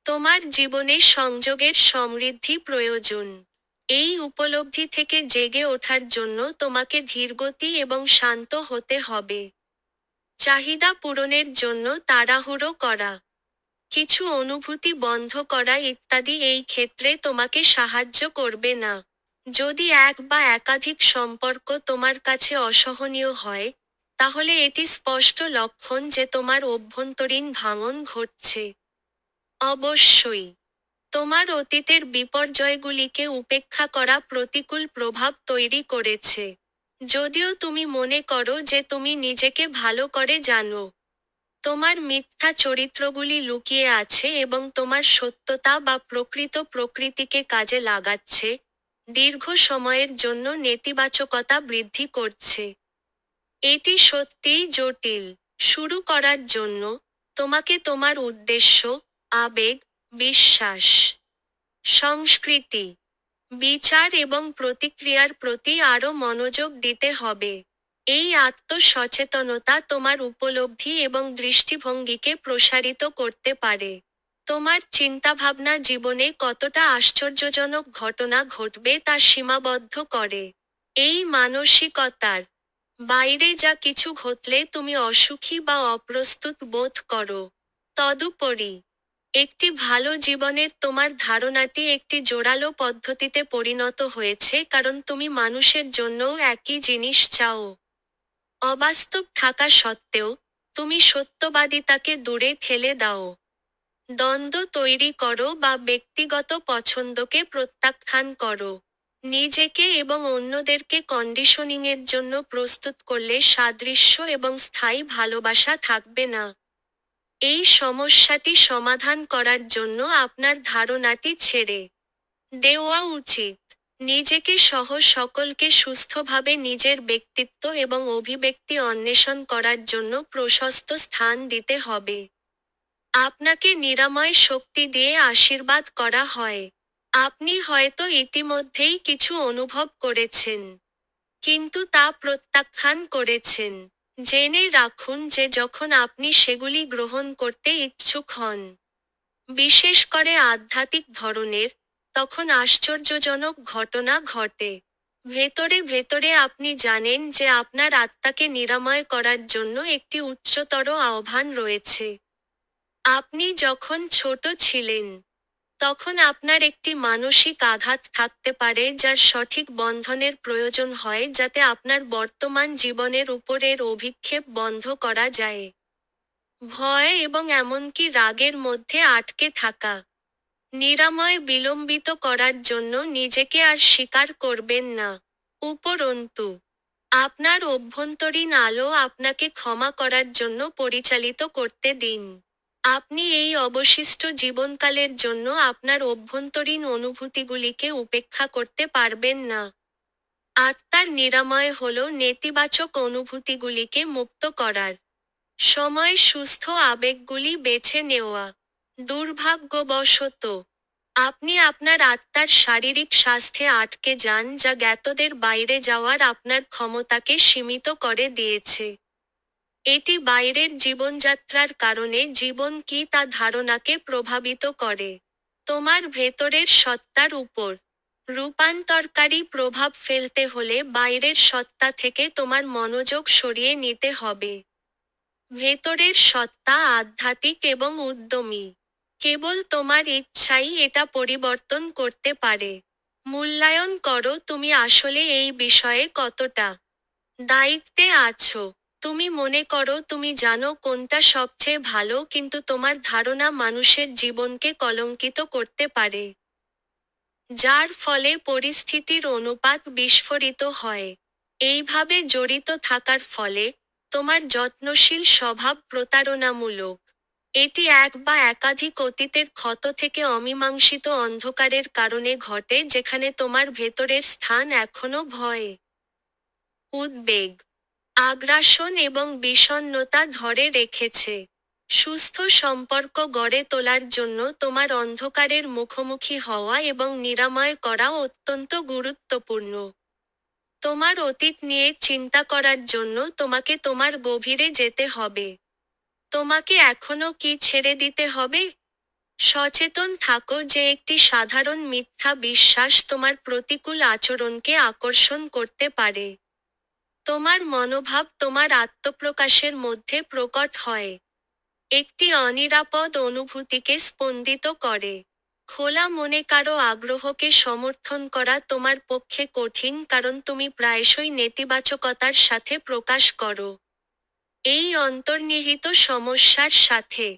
তোমার জীবনে সংযোগের সমৃদ্ধি প্রয়োজন। এই উপলব্ধি থেকে জেগে ওঠার জন্য তোমাকে ধীরগতি এবং শান্ত হতে হবে। চাহিদা পূরণের জন্য তাড়াহুড়ো করা, কিছু অনুভূতি বন্ধ করা ইত্যাদি এই ক্ষেত্রে তোমাকে সাহায্য করবে না। যদি এক বা একাধিক সম্পর্ক তোমার কাছে অসহনীয় হয়, তাহলে এটি স্পষ্ট লক্ষণ যে তোমার অভ্যন্তরীণ ভাঙন ঘটছে। অবশ্যই, তোমার অতীতের বিপর্যয়গুলিকে উপেক্ষা করা প্রতিকূল প্রভাব তৈরি করেছে। যদিও তুমি মনে করো যে তুমি নিজেকে ভালো করে জানো, তোমার মিথ্যা চরিত্রগুলি লুকিয়ে আছে এবং তোমার সত্যতা বা প্রকৃত প্রকৃতিকে কাজে লাগাচ্ছে, দীর্ঘ সময়ের জন্য নেতিবাচকতা বৃদ্ধি করছে। এটি সত্যিই জটিল। শুরু করার জন্য, তোমাকে তোমার উদ্দেশ্য, আবেগ, বিশ্বাস, সংস্কৃতি, বিচার এবং প্রতিক্রিয়ার প্রতি আরও মনোযোগ দিতে হবে। এই আত্মসচেতনতা তোমার উপলব্ধি এবং দৃষ্টিভঙ্গিকে প্রসারিত করতে পারে। তোমার চিন্তাভাবনা জীবনে কতটা আশ্চর্যজনক ঘটনা ঘটবে তা সীমাবদ্ধ করে। এই মানসিকতার বাইরে যা কিছু ঘটলে তুমি অসুখী বা অপ্রস্তুত বোধ করো। তদুপরি, একটি ভালো জীবনের তোমার ধারণাটি একটি জোরালো পদ্ধতিতে পরিণত হয়েছে কারণ তুমি মানুষের জন্যও একই জিনিস চাও। অবাস্তব থাকা সত্ত্বেও, তুমি সত্যবাদিতাকে দূরে ঠেলে দাও। দ্বন্দ্ব তৈরি করো বা ব্যক্তিগত পছন্দকে প্রত্যাখ্যান করো। নিজেকে এবং অন্যদেরকে কন্ডিশনিংয়ের জন্য প্রস্তুত করলে সাদৃশ্য এবং স্থায়ী ভালোবাসা থাকবে না। এই সমস্যাটি সমাধান করার জন্য আপনার ধারণাটি ছেড়ে দেওয়া উচিত। নিজেকে সহ সকলকে সুস্থভাবে নিজের ব্যক্তিত্ব এবং অভিব্যক্তি অন্বেষণ করার জন্য প্রশস্ত স্থান দিতে হবে। আপনাকে নিরাময় শক্তি দিয়ে আশীর্বাদ করা হয়। আপনি হয়তো ইতিমধ্যেই কিছু অনুভব করেছেন, কিন্তু তা প্রত্যাখ্যান করেছেন। জেনে রাখুন যে যখন আপনি সেগুলি গ্রহণ করতে ইচ্ছুক হন, বিশেষ করে আধ্যাত্মিক ধরনের, তখন আশ্চর্যজনক ঘটনা ঘটে। ভেতরে ভেতরে আপনি জানেন যে আপনার আত্মাকে নিরাময় করার জন্য একটি উচ্চতর আহ্বান রয়েছে। আপনি যখন ছোট ছিলেন, তখন আপনার একটি মানসিক আঘাত থাকতে পারে যার সঠিক বন্ধনের প্রয়োজন হয় যাতে আপনার বর্তমান জীবনের উপরের অভিক্ষেপ বন্ধ করা যায়। ভয় এবং এমনকি রাগের মধ্যে আটকে থাকা। নিরাময় বিলম্বিত করার জন্য নিজেকে আর স্বীকার করবেন না। উপরন্তু, আপনার অভ্যন্তরীণ আলো আপনাকে ক্ষমা করার জন্য পরিচালিত করতে দিন। আপনি এই অবশিষ্ট জীবনকালের জন্য আপনার অভ্যন্তরীণ অনুভূতিগুলিকে উপেক্ষা করতে পারবেন না। আত্মার নিরাময় হল নেতিবাচক অনুভূতিগুলিকে মুক্ত করার সময় সুস্থ আবেগগুলি বেছে নেওয়া। দুর্ভাগ্যবশত, আপনি আপনার আত্মার শারীরিক স্বাস্থ্যে আটকে যান যা জ্ঞাতদের বাইরে যাওয়ার আপনার ক্ষমতাকে সীমিত করে দিয়েছে। এটি বাইরের জীবনযাত্রার কারণে জীবন কি তা ধারণাকে প্রভাবিত করে। তোমার ভেতরের সত্তার উপর রূপান্তরকারী প্রভাব ফেলতে হলে বাইরের সত্তা থেকে তোমার মনোযোগ সরিয়ে নিতে হবে। ভেতরের সত্তা আধ্যাত্মিক এবং উদ্যমী। কেবল তোমার ইচ্ছাই এটা পরিবর্তন করতে পারে। মূল্যায়ন করো তুমি আসলে এই বিষয়ে কতটা দায়িত্বে আছো। তুমি মনে করো তুমি জানো কোনটা সবচেয়ে ভালো, কিন্তু তোমার ধারণা মানুষের জীবনকে কলঙ্কিত করতে পারে, যার ফলে পরিস্থিতির অনুপাত বিস্ফোরিত হয়। এইভাবে জড়িত থাকার ফলে, তোমার যত্নশীল স্বভাব প্রতারণামূলক। এটি এক বা একাধিক অতীতের ক্ষত থেকে অমীমাংসিত অন্ধকারের কারণে ঘটে যেখানে তোমার ভেতরের স্থান এখনো ভয়, উদ্বেগ, আগ্রাসন এবং বিষণ্ণতা ধরে রেখেছে। সুস্থ সম্পর্ক গড়ে তোলার জন্য তোমার অন্ধকারের মুখোমুখি হওয়া এবং নিরাময় করা অত্যন্ত গুরুত্বপূর্ণ। তোমার অতীত নিয়ে চিন্তা করার জন্য তোমাকে তোমার গভীরে যেতে হবে। তোমাকে এখনো কি ছেড়ে দিতে হবে? সচেতন থাকো যে একটি সাধারণ মিথ্যা বিশ্বাস তোমার প্রতিকূল আচরণকে আকর্ষণ করতে পারে। তোমার মনোভাব তোমার আত্মপ্রকাশের মধ্যে প্রকট হয়। একটি অনিরাপদ অনুভূতিকে স্পন্দিত করে। খোলা মনে কারো আগ্রহকে সমর্থন করা তোমার পক্ষে কঠিন কারণ তুমি প্রায়শই নেতিবাচকতার সাথে প্রকাশ করো। এই অন্তর্নিহিত সমস্যার সাথে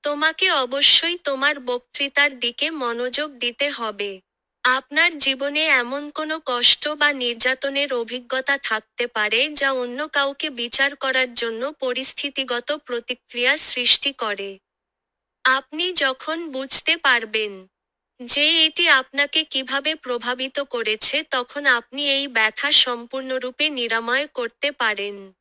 তোমাকে অবশ্যই তোমার বক্তৃতার দিকে মনোযোগ দিতে হবে। আপনার জীবনে এমন কোনো কষ্ট বা নির্যাতনের অভিজ্ঞতা থাকতে পারে যা অন্য কাউকে বিচার করার জন্য পরিস্থিতিগত প্রতিক্রিয়া সৃষ্টি করে। আপনি যখন বুঝতে পারবেন যে এটি আপনাকে কিভাবে প্রভাবিত করেছে তখন আপনি এই ব্যথা সম্পূর্ণরূপে নিরাময় করতে পারেন।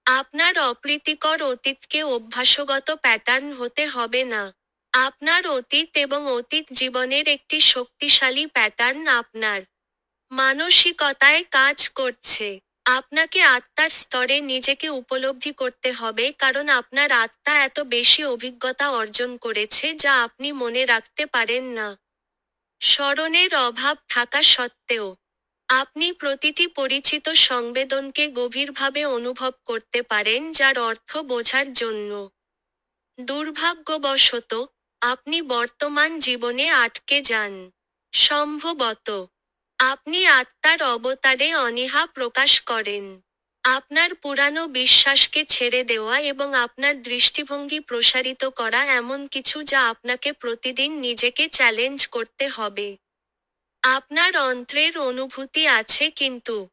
আপনার অপ্রীতিকর অতীতকে অভ্যাসগত প্যাটার্ন হতে হবে না। আপনার অতীত এবং অতীত জীবনের একটি শক্তিশালী প্যাটার্ন আপনার মানসিকতায় কাজ করছে। আপনাকে আত্মার স্তরে নিজেকে উপলব্ধি করতে হবে কারণ আপনার আত্মা এত বেশি অভিজ্ঞতা অর্জন করেছে যা আপনি মনে রাখতে পারেন না। স্মরণের অভাব থাকা সত্ত্বেও আপনি প্রতিটি পরিচিত সংবেদনকে গভীরভাবে অনুভব করতে পারেন যার অর্থ বোঝার জন্য। দুর্ভাগ্যবশত, আপনি বর্তমান জীবনে আটকে যান। সম্ভবত আপনি আত্মার অবতারে অনীহা প্রকাশ করেন। আপনার পুরানো বিশ্বাসকে ছেড়ে দেওয়া এবং আপনার দৃষ্টিভঙ্গি প্রসারিত করা এমন কিছু যা আপনাকে প্রতিদিন নিজেকে চ্যালেঞ্জ করতে হবে। আপনার অন্তরের অনুভূতি আছে কিন্তু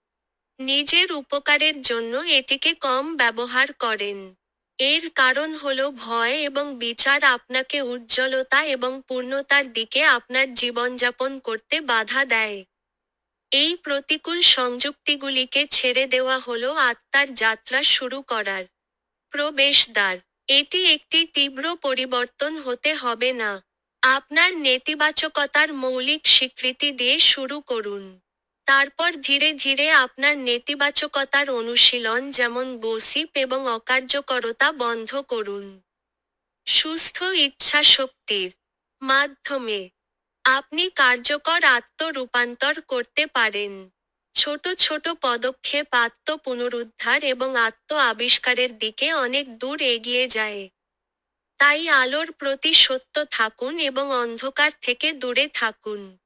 নিজের উপকারের জন্য এটিকে কম ব্যবহার করেন। এর কারণ হল ভয় এবং বিচার আপনাকে উজ্জ্বলতা এবং পূর্ণতার দিকে আপনার জীবনযাপন করতে বাধা দেয়। এই প্রতিকূল সংযুক্তিগুলিকে ছেড়ে দেওয়া হল আত্মার যাত্রা শুরু করার প্রবেশদ্বার। এটি একটি তীব্র পরিবর্তন হতে হবে না। আপনার নেতিবাচকতার মৌলিক স্বীকৃতি দিয়ে শুরু করুন। তারপর ধীরে ধীরে আপনার নেতিবাচকতার অনুশীলন যেমন গসিপ এবং অকার্যকরতা বন্ধ করুন। সুস্থ ইচ্ছাশক্তির মাধ্যমে আপনি কার্যকর আত্ম-রূপান্তর করতে পারেন। ছোট ছোট পদক্ষেপ আত্ম-পুনরুদ্ধার এবং আত্ম-আবিষ্কারের দিকে অনেক দূর এগিয়ে যায়। তাই আলোর প্রতি সত্য থাকুন এবং অন্ধকার থেকে দূরে থাকুন।